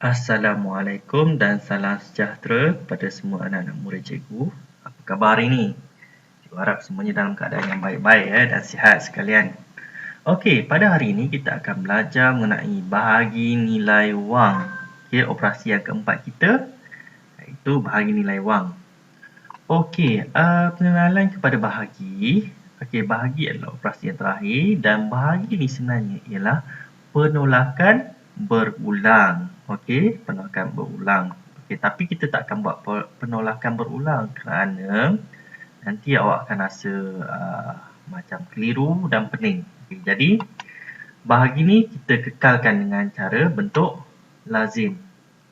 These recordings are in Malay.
Assalamualaikum dan salam sejahtera kepada semua anak-anak murid cikgu. Apa khabar hari ini? Cikgu harap semuanya dalam keadaan yang baik-baik dan sihat sekalian. Okey, pada hari ini kita akan belajar mengenai bahagi nilai wang. Okey, operasi yang keempat kita iaitu bahagi nilai wang. Okey, pengenalan kepada bahagi. Okey, bahagi adalah operasi yang terakhir dan bahagi ni sebenarnya ialah penolakan berulang. Okey, penolakan berulang. Okey, tapi kita tak akan buat penolakan berulang kerana nanti awak akan rasa macam keliru dan pening. Okey, jadi bahagi ni kita kekalkan dengan cara bentuk lazim.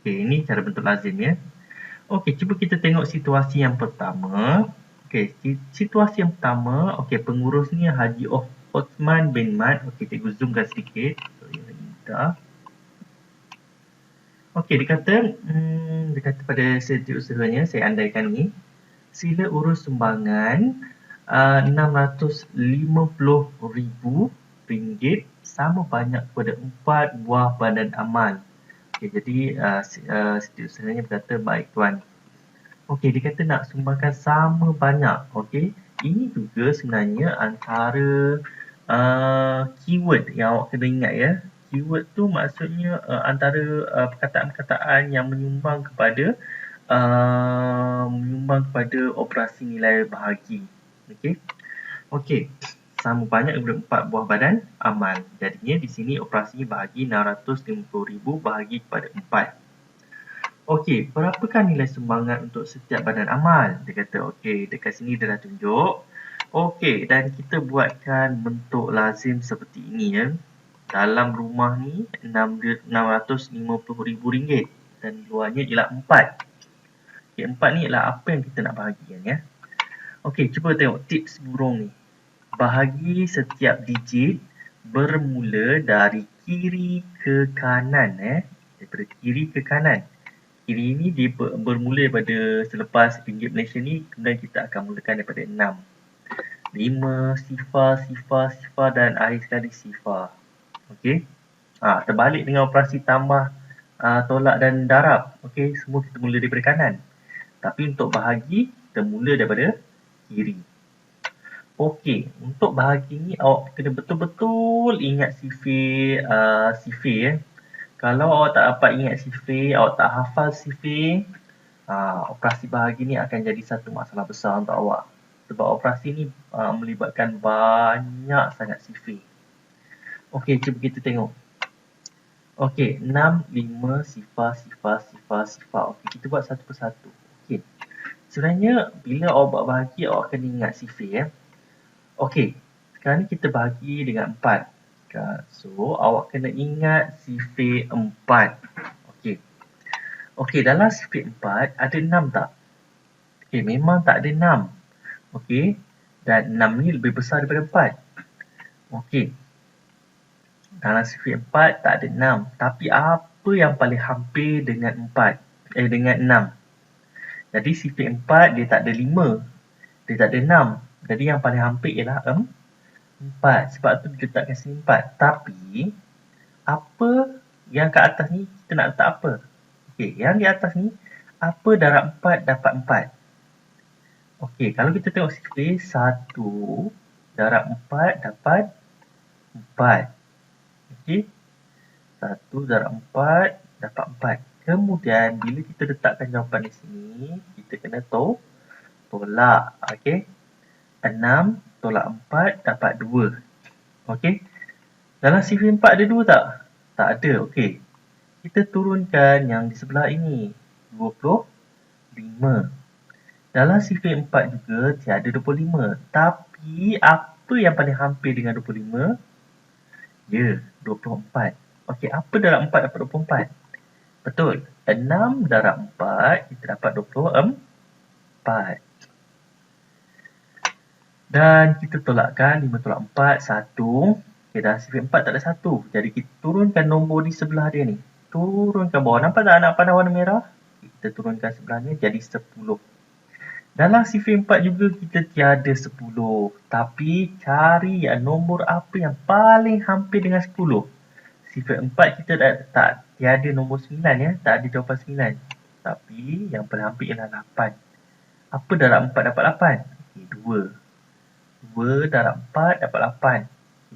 Okey, ini cara bentuk lazim ya. Okey, cuba kita tengok situasi yang pertama. Okey, situasi yang pertama, okey, pengurusnya Haji Osman bin Mat. Okey, cikgu zoomkan sedikit. Okey, dia kata pada setiausahanya, saya andaikan ni, sila urus sumbangan RM650,000 sama banyak kepada 4 buah badan amal. Okey, jadi setiausahanya berkata, baik tuan. Okey, dia kata nak sumbangkan sama banyak. Okey, ini juga sebenarnya antara keyword yang awak kena ingat ya. Keyword tu maksudnya antara perkataan-perkataan yang menyumbang kepada operasi nilai bahagi. Okey. Okey. Sama banyak daripada 4 buah badan amal. Jadinya di sini operasi bahagi 650,000 bahagi kepada 4. Okey, berapakah nilai sumbangan untuk setiap badan amal? Dia kata, okey, dekat sini dia dah tunjuk. Okey, dan kita buatkan bentuk lazim seperti ini ya. Dalam rumah ni RM650,000 dan luarnya ialah 4. Okey, 4 ni ialah apa yang kita nak bahagikan ya. Okey, cuba tengok tips burung ni. Bahagi setiap digit bermula dari kiri ke kanan daripada kiri ke kanan. Kiri ni dia bermula daripada selepas ringgit Malaysia ni, kemudian kita akan mulakan daripada 6. 5, sifar dan akhir sekali sifar. Okey. Terbalik dengan operasi tambah, tolak dan darab. Okey, semua kita mula daripada kanan. Tapi untuk bahagi, kita mula daripada kiri. Okey, untuk bahagi ni awak kena betul-betul ingat sifir ya. Kalau awak tak dapat ingat sifir, awak tak hafal sifir, operasi bahagi ni akan jadi satu masalah besar untuk awak. Sebab operasi ni melibatkan banyak sangat sifir. Okey, cuba kita tengok. Okey, 6, 5, sifar. Okey, kita buat satu persatu. Okey. Sebenarnya, bila awak buat bahagi, awak kena ingat sifir ya. Okey, sekarang ni kita bahagi dengan 4. So, awak kena ingat sifir 4. Okey. Okey, dalam sifir 4, ada 6 tak? Okey, memang tak ada 6. Okey, dan 6 ni lebih besar daripada 4. Okey. Dalam sifir 4 tak ada 6. Tapi apa yang paling hampir dengan 4? Dengan 6. Jadi sifir 4 dia tak ada 5. Dia tak ada 6. Jadi yang paling hampir ialah 4. Sebab tu dia letakkan sini 4. Tapi apa yang kat atas ni kita nak letak apa? Okey, yang di atas ni apa darab 4 dapat 4? Okey, kalau kita tengok sifir 1 darab 4 dapat 4. Okey. 1 darab 4 dapat 4. Kemudian bila kita letakkan jawapan di sini, kita kena tolak. Okey. 6 tolak 4 dapat 2. Okey. Dalam sifir 4 ada 2 tak? Tak ada. Okey. Kita turunkan yang di sebelah ini. 25. Dalam sifir 4 juga tiada 25. Tapi apa yang paling hampir dengan 25? Ya, 24. Okey, apa darab 4 dapat 24? Betul. 6 darab 4 kita dapat 24. Dan kita tolakkan 5 tolak 4, 1. Okay, dalam sifir 4 tak ada 1. Jadi kita turunkan nombor di sebelah dia ni. Turunkan bawah. Nampak tak anak panah warna merah? Kita turunkan sebelahnya jadi 10. Dalam sifir 4 juga kita tiada 10. Tapi cari nombor apa yang paling hampir dengan 10. Sifar 4 kita tak tiada nombor 9 ya, tak ada jawapan 9. Tapi yang paling hampir ialah 8. Apa darab 4 dapat 8? Okey, 2. 2 darab 4 dapat 8.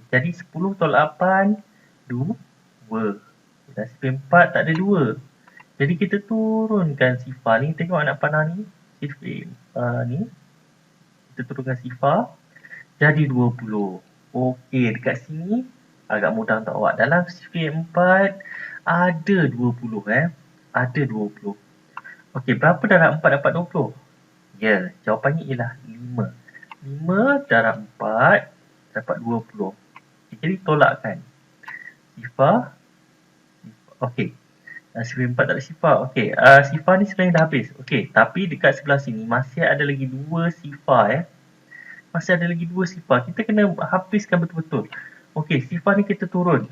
Jadi 10 tolak 8, 2. Dan sifar 4 tak ada 2. Jadi kita turunkan sifar ni. Tengok anak panah ni. Sifar ni. Kita turunkan sifar. Jadi 20. Okey, dekat sini agak mudah untuk awak. Dalam sifar 4 ada 20 Ada 20. Okey, berapa darab 4 dapat 20? Ya, jawapannya ialah 5. 5 darab 4 dapat 20. Jadi tolakkan. Sifar. Okey. Sifar 4 tak ada sifar. Okey, sifar ni sebenarnya dah habis. Okey, tapi dekat sebelah sini masih ada lagi 2 sifar Masih ada lagi 2 sifar. Kita kena habiskan betul-betul. Okey, sifar ni kita turun.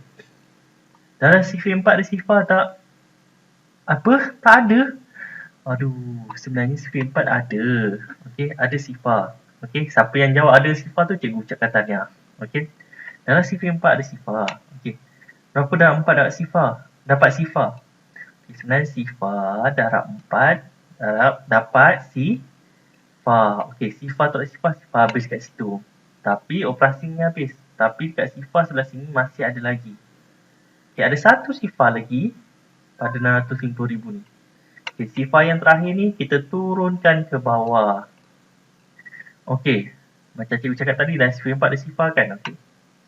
Dalam sifar 4 ada sifar tak? Apa? Tak ada. Aduh, sebenarnya sifar 4 ada. Okey, ada sifar. Okey, siapa yang jawab ada sifar tu cikgu ucapkan tahniah. Okey. Dalam sifar 4 ada sifar. Okey. Berapa darab 4 dapat sifar? Sebenarnya sifar darab 4 dapat sifar. Okey, sifar tolak sifar habis kat situ. Tapi operasinya habis. Tapi kat sifar sebelah sini masih ada lagi. Okey, ada satu sifar lagi pada 650,000 ni. Okey, sifar yang terakhir ni kita turunkan ke bawah. Okey, macam cikgu cakap tadi dalam sifar 4 ada sifar kan? Okey.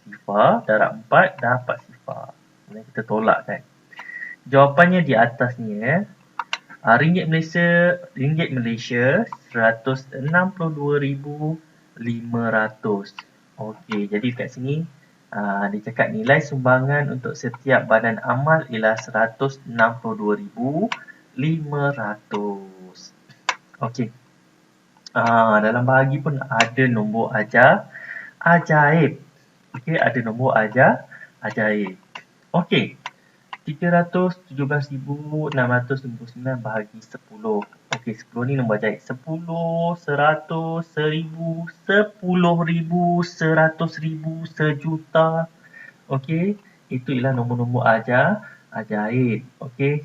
Sifar darab 4 dapat sifar. Kemudian kita tolakkan. Jawapannya di atas ni Ringgit Malaysia RM162,500. Okey, jadi kat sini dia cakap nilai sumbangan untuk setiap badan amal ialah RM162,500. Okey. Dalam bahagi pun ada nombor ajaib. Okey, ada nombor ajaib. Okey. 317,659 bahagi 10. Okey, 10 ni nombor ajaib. 10, 100, 1000, 10,000, 100,000, sejuta. Okey, itu ialah nombor-nombor ajaib. Okey.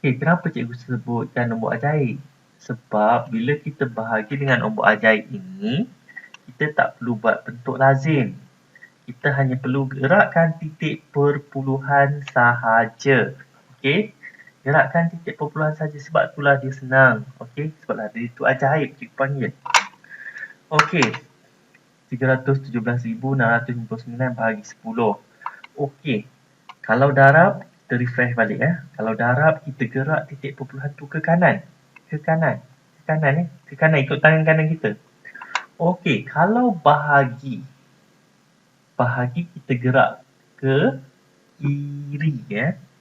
Okey, kenapa cikgu sebutkan nombor ajaib? Sebab bila kita bahagi dengan nombor ajaib ini, kita tak perlu buat bentuk lazim. Kita hanya perlu gerakkan titik perpuluhan sahaja. Okey. Gerakkan titik perpuluhan sahaja sebab itulah dia senang. Okey. Sebablah dia itu ajaib cikgu panggil. Okey. 317,659 bahagi 10. Okey. Kalau darab, kita refresh balik Kalau darab, kita gerak titik perpuluhan tu ke kanan. Ke kanan ikut tangan kanan kita. Okey. Kalau bahagi kita gerak ke kiri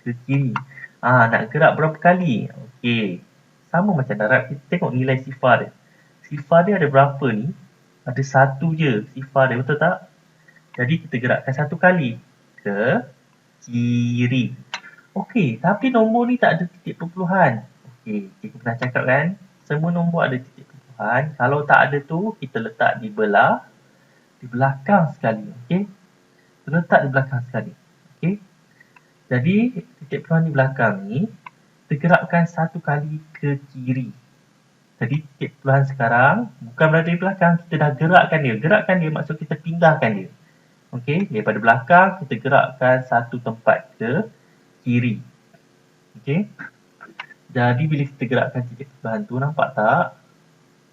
ke kiri. Nak gerak berapa kali? Okey. Sama macam darab, kita tengok nilai sifar dia. Sifar dia ada berapa ni? Ada 1 je sifar dia, betul tak? Jadi kita gerakkan 1 kali ke kiri. Okey, tapi nombor ni tak ada titik perpuluhan. Okey, kita pernah cakap kan? Semua nombor ada titik perpuluhan. Kalau tak ada tu, kita letak di belakang sekali. Okey. Letak di belakang sekali. Okey. Jadi titik perpuluhan di belakang ni kita gerakkan 1 kali ke kiri. Jadi titik perpuluhan sekarang bukan berada di belakang, kita dah gerakkan dia. Gerakkan dia maksud kita pindahkan dia. Okey, daripada belakang kita gerakkan 1 tempat ke kiri. Okey. Jadi bila kita gerakkan titik perpuluhan tu, nampak tak?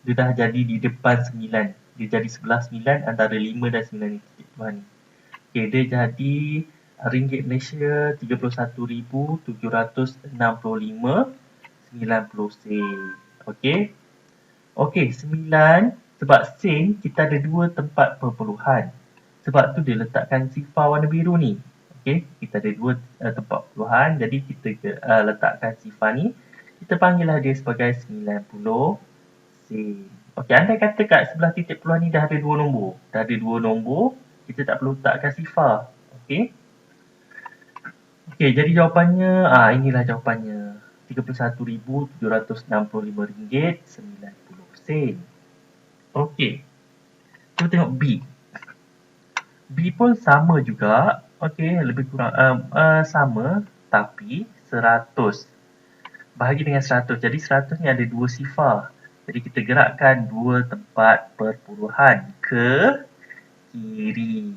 Dia dah jadi di depan 9. Dia jadi sebelah 9 antara 5 dan 9 ni titik perpuluhan ni. Okey, dia jadi ringgit Malaysia 31,765.90 sen. Okey. Okey, 9 sebab sen kita ada 2 tempat perpuluhan. Sebab tu dia letakkan sifar warna biru ni. Okey, kita ada 2 tempat perpuluhan. Jadi kita letakkan sifar ni. Kita panggillah dia sebagai 90 sen. Okey, andai kata kat sebelah titik perpuluhan ni dah ada 2 nombor. Kita tak perlu letakkan sifar. Okey. Okey, jadi jawapannya, inilah jawapannya. RM32,765.90. Okey. Kita tengok B. B pun sama juga. Okey, lebih kurang sama tapi 100. Bahagi dengan 100. Jadi 100 ni ada 2 sifar. Jadi kita gerakkan 2 tempat perpuluhan ke kiri.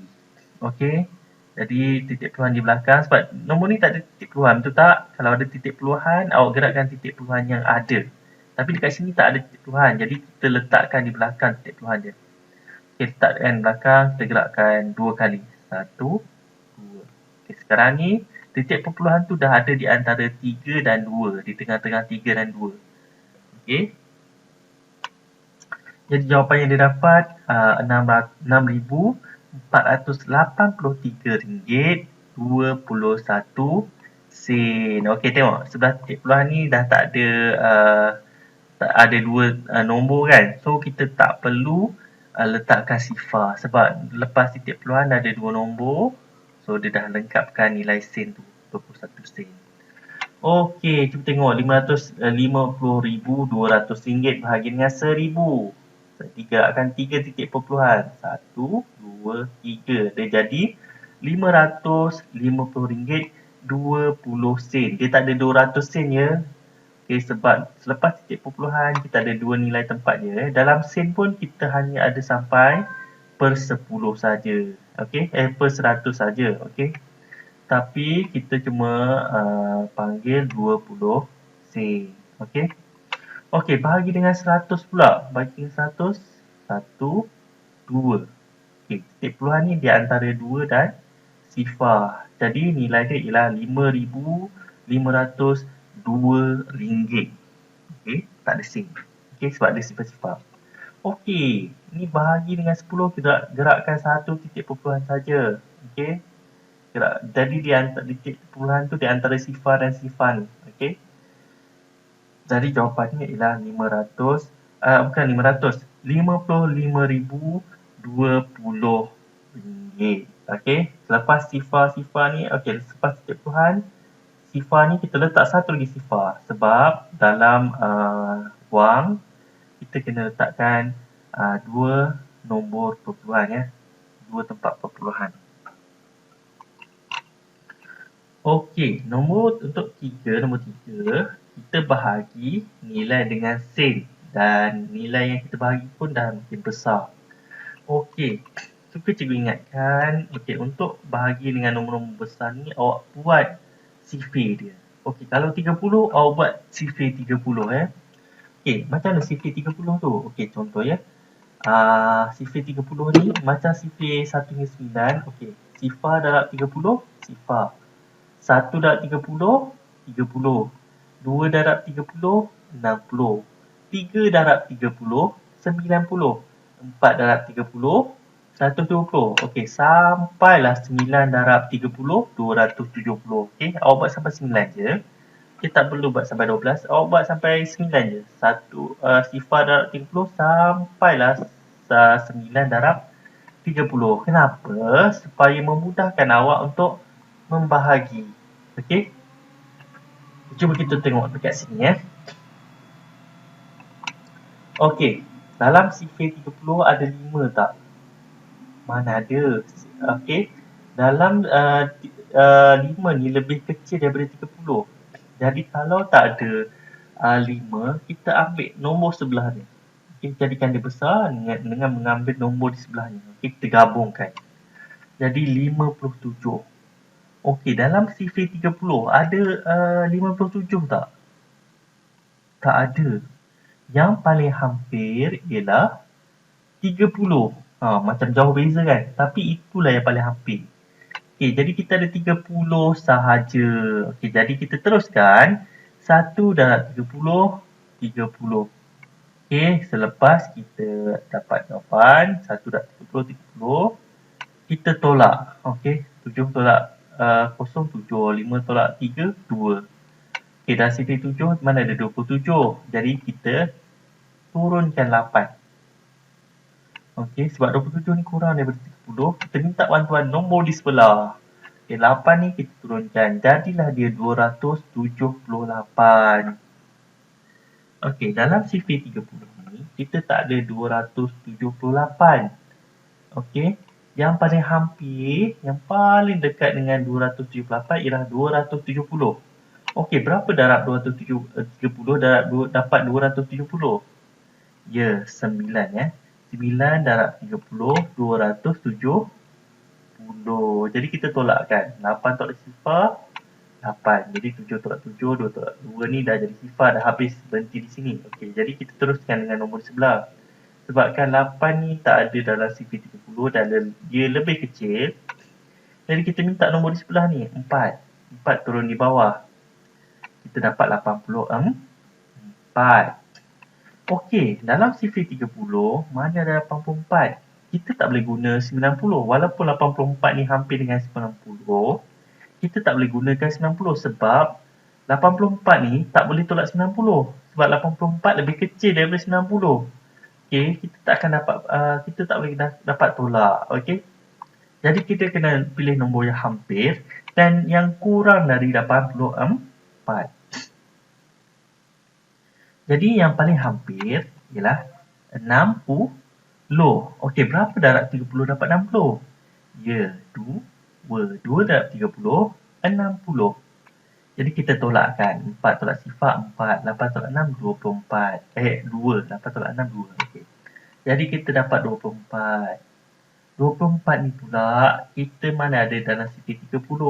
Okey. Jadi titik peluhan di belakang sebab nombor ni tak ada titik peluhan, betul tak? Kalau ada titik peluhan, awak gerakkan titik peluhan yang ada. Tapi dekat sini tak ada titik peluhan. Jadi kita letakkan di belakang titik peluhan dia. Okey, letakkan belakang, kita gerakkan 2 kali. 1, 2. Okey, sekarang ni titik perpuluhan tu dah ada di antara 3 dan 2. Di tengah-tengah 3 dan 2. Okey. Jadi jawapan yang didapat RM6,483.21 Okey, tengok sebelah titik peluhan ni dah tak ada tak ada 2 nombor kan. So kita tak perlu letakkan sifar sebab lepas titik peluhan dah ada 2 nombor. So dia dah lengkapkan nilai sen tu, 21 sen. Okey, kita tengok RM550,200 bahagi dengan RM1,000. Tiga akan 3 titik perpuluhan. 1, 2, 3. Dia jadi RM550,20 Dia tak ada 200 sen ya. Okey, sebab selepas titik perpuluhan kita ada 2 nilai tempat dia. Dalam sen pun kita hanya ada sampai per 10 saja. Okey, per 100 saja. Okey. Tapi kita cuma panggil 20 sen. Okey. Okey, bahagi dengan 100 pula. Bahagi dengan 100, 1, 2. Okey, titik peluhan ni di antara 2 dan sifar. Jadi nilai dia ialah RM5,502. Okey, tak ada sen. Okey, sebab ada sifar-sifar. Okey, ni bahagi dengan 10, kita gerakkan satu titik perpuluhan saja. Okey. Jadi di antara titik perpuluhan tu di antara sifar dan sifar ni. Okey. Jadi jawapannya ialah 55,020 ringgit. Okey. Selepas sifar-sifar ni, okey, selepas titik perpuluhan, sifar ni kita letak satu lagi sifar sebab dalam wang kita kena letakkan 2 nombor perpuluhan ya. 2 tempat perpuluhan. Okey, nombor 3, kita bahagi nilai dengan sen dan nilai yang kita bahagi pun dah makin besar. Okey, suka cikgu ingatkan, okey, untuk bahagi dengan nombor-nombor besar ni awak buat sifir dia. Okey, kalau 30 awak buat sifir 30 ya. Okey, macam mana sifir 30 tu? Okey, contoh ya. Sifir 30 ni macam sifir 1 hingga 9. Okey, sifar darab 30, sifar. 1 darab 30, 30. 2 darab 30, 60. 3 darab 30, 90. 4 darab 30, 120. Okey, sampailah 9 darab 30, 270. Okey, awak buat sampai 9 je. Kita tak perlu buat sampai 12. Awak buat sampai 9 je. Sifar darab 30 sampailah 9 darab 30. Kenapa? Supaya memudahkan awak untuk membahagi. Okey. Cuba kita tengok dekat sini ya. Okey. Dalam sifir 30 ada 5 tak? Mana ada. Okey. Dalam 5 ni lebih kecil daripada 30. Jadi kalau tak ada 5, kita ambil nombor sebelah ni. Kita jadikan dia besar dengan mengambil nombor di sebelahnya. Kita gabungkan. Jadi 57. Okey, dalam sifir 30 ada 57 tak? Tak ada. Yang paling hampir ialah 30. Macam jauh beza kan? Tapi itulah yang paling hampir. Okey, jadi kita ada 30 sahaja. Okey, jadi kita teruskan. 1 darab 30, 30. Okey, selepas kita dapat jawapan 1 darab 30, 30. Kita tolak. Okey, 7 tolak 0, 7. 5 tolak 3, 2. Okey, dalam sifir 7 mana ada 27. Jadi kita turunkan 8. Okey, sebab 27 ni kurang daripada 30. Kita minta bantuan nombor di sebelah. Okey, 8 ni kita turunkan. Jadilah dia 278. Okey, dalam sifir 30 ni kita tak ada 278. Okey. Yang paling hampir, yang paling dekat dengan 278 ialah 270. Okey, berapa darab 230 dapat 270? Ya, 9 ya. 9 darab 30, 270. Jadi kita tolakkan. 8 tolak sifar, 8. Jadi 7 tolak 7, 2 tolak 2 ni dah jadi sifar, dah habis, berhenti di sini. Okey, jadi kita teruskan dengan nombor sebelah. Sebabkan 8 ni tak ada dalam CP30 dan dia lebih kecil, jadi kita minta nombor di sebelah ni, 4. 4 turun di bawah. Kita dapat 84. Okey, dalam CP30 mana ada 84? Kita tak boleh guna 90. Walaupun 84 ni hampir dengan 90, kita tak boleh gunakan 90 sebab 84 ni tak boleh tolak 90. Sebab 84 lebih kecil daripada 90. Okey, kita tak akan dapat kita tak boleh dapat tolak. Okey. Jadi kita kena pilih nombor yang hampir dan yang kurang dari 84. Jadi yang paling hampir ialah 60. Okey, berapa darab 30 dapat 60? Ya, 2. 2 darab 30, 60. Jadi kita tolakkan. 4 tolak sifar 4, 8 tolak 6, 24. 2. 8 tolak 6, 2. Okey. Jadi kita dapat 24. 24 ni pula, kita mana ada dalam CP30.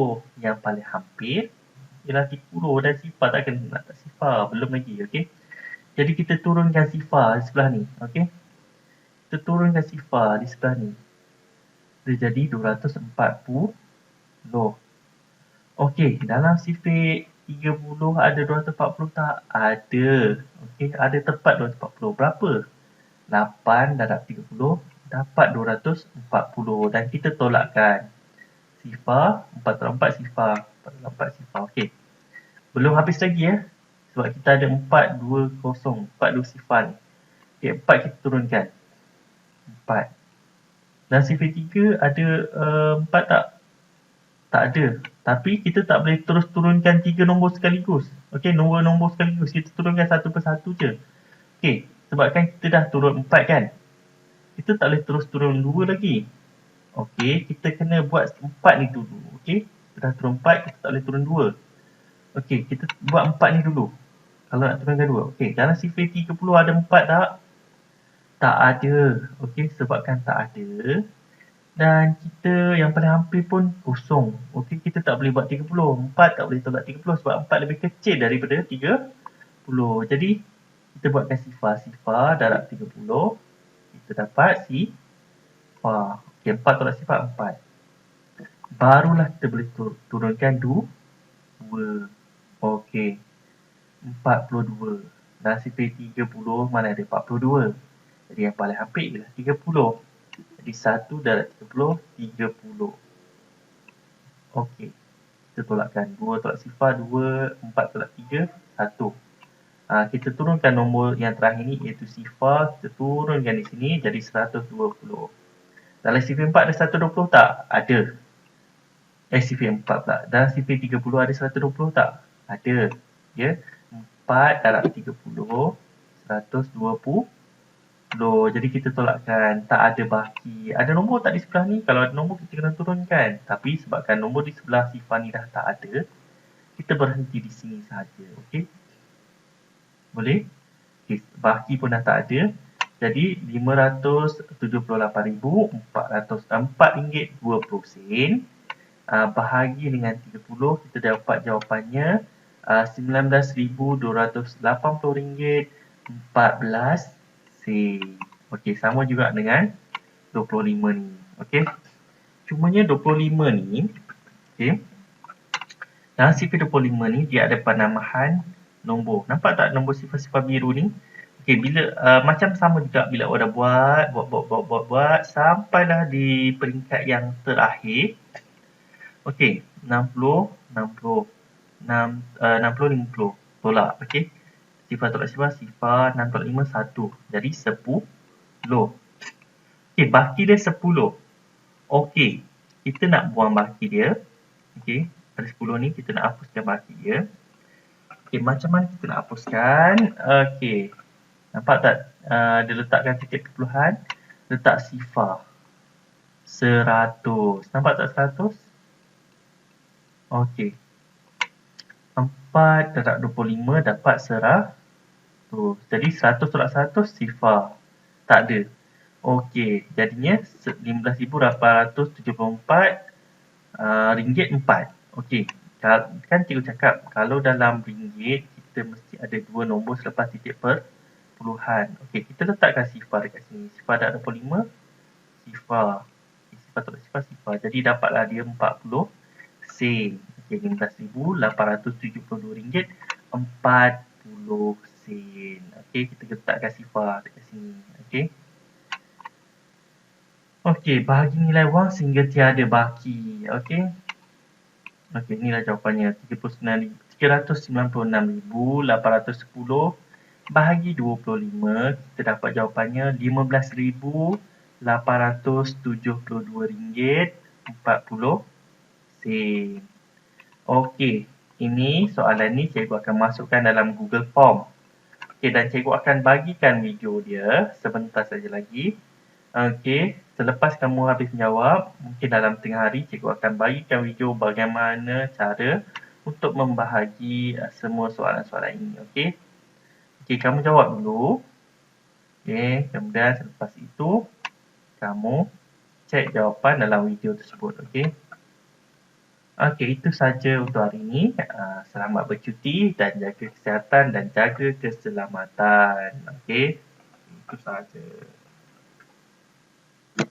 Yang paling hampir ialah 30 dan sifar tak kena nak tak sifar. Belum lagi, okey. Jadi kita turunkan sifar di sebelah ni, okey. Kita turunkan sifar di sebelah ni. Dia jadi 240. Okey, dalam sifar 30 ada 240 tak? Ada. Okey, ada tepat 240. Berapa? 8 darab 30 dapat 240 dan kita tolakkan. Sifar 4 tolak 4 sifar, 4 tolak 4 sifar. Okey. Belum habis lagi ya. Sebab kita ada 420, 42 sifar ni. Okey, 4 kita turunkan. 4. Dan sifar 3 ada 4 tak? Tak ada. Tapi kita tak boleh terus turunkan 3 nombor sekaligus. Okey, nombor sekaligus. Kita turunkan satu persatu je. Okey, sebabkan kita dah turun 4 kan. Kita tak boleh terus turun 2 lagi. Okey, kita kena buat 4 ni dulu. Okey, kita dah turun 4, kita tak boleh turun 2. Okey, kita buat 4 ni dulu. Kalau nak turunkan 2. Okey, dalam sifar 30 ada 4 tak? Tak ada. Okey, sebabkan tak ada. Dan kita yang paling hampir pun kosong. Okey, kita tak boleh buat 30. 4 tak boleh tolak 30 sebab 4 lebih kecil daripada 30. Jadi, kita buatkan sifar. Sifar darab 30. Kita dapat sifar. Okey, 4 tolak sifar 4. Barulah kita boleh turunkan 2. Okey, 42. Dan sifar 30 mana ada 42. Jadi yang paling hampir ialah 30. Jadi 1 darab 30, 30. Okey. Kita tolakkan. 2 tolak sifar, 2. 4 tolak 3, 1. Kita turunkan nombor yang terakhir ni iaitu sifar. Kita turunkan di sini jadi 120. Dalam sifar 4 ada 120 tak? Ada. Sifar 4 pula. Dalam sifar 30 ada 120 tak? Ada. Ya. 4 darab 30, 120. Jadi kita tolakkan, tak ada baki. Ada nombor tak di sebelah ni? Kalau ada nombor kita kena turunkan. Tapi sebabkan nombor di sebelah sifar ni dah tak ada, kita berhenti di sini sahaja. Okey? Boleh? Okay. Baki pun dah tak ada. Jadi RM578,404.20. Bahagi dengan 30, kita dapat jawapannya RM19,280.14. Okey, sama juga dengan 25 ni. Okey. Cumanya 25 ni, okey. Dalam sifar 25 ni dia ada penambahan nombor. Nampak tak nombor sifar-sifar biru ni? Okey, bila macam sama juga bila orang buat sampailah di peringkat yang terakhir. Okey, 60, 50, 50. Tolak, okey. Sifar tolak sifar, 6 tolak 5, 1. Jadi 10. Okey, baki dia 10. Okey, kita nak buang baki dia. Okey, ada 10 ni, kita nak hapuskan baki dia. Okey, macam mana kita nak hapuskan? Okey, nampak tak? Dia letakkan titik perpuluhan. Letak sifar. 100. Nampak tak 100? Okey. 4 darab 25 dapat 100. Jadi 100 tolak 100 sifar. Tak ada. Okey, jadinya 15,874 ringgit 4. Okey, kan cikgu cakap kalau dalam ringgit kita mesti ada dua nombor selepas titik perpuluhan. Okey, kita letakkan sifar dekat sini. Sifar darab 25, sifar. Sifar tolak sifar, sifar. Jadi dapatlah dia 40 sen. Okey, 15,872 ringgit 40 sen. Okey, kita letakkan sifar dekat sini. Okey. Okey, bahagi nilai wang sehingga tiada baki. Okey. Okey, inilah jawapannya. 396,810 bahagi 25, kita dapat jawapannya RM15,872.40. Okey, ini soalan ni cikgu akan masukkan dalam Google Form. Okey, dan cikgu akan bagikan video dia sebentar saja lagi. Okey, selepas kamu habis menjawab, mungkin dalam tengah hari cikgu akan bagikan video bagaimana cara untuk membahagi semua soalan-soalan ini. Okey. Okey, kamu jawab dulu. Okey, kemudian selepas itu kamu cek jawapan dalam video tersebut. Okey. Okey, itu saja untuk hari ini. Selamat bercuti dan jaga kesihatan dan jaga keselamatan. Okey, itu saja.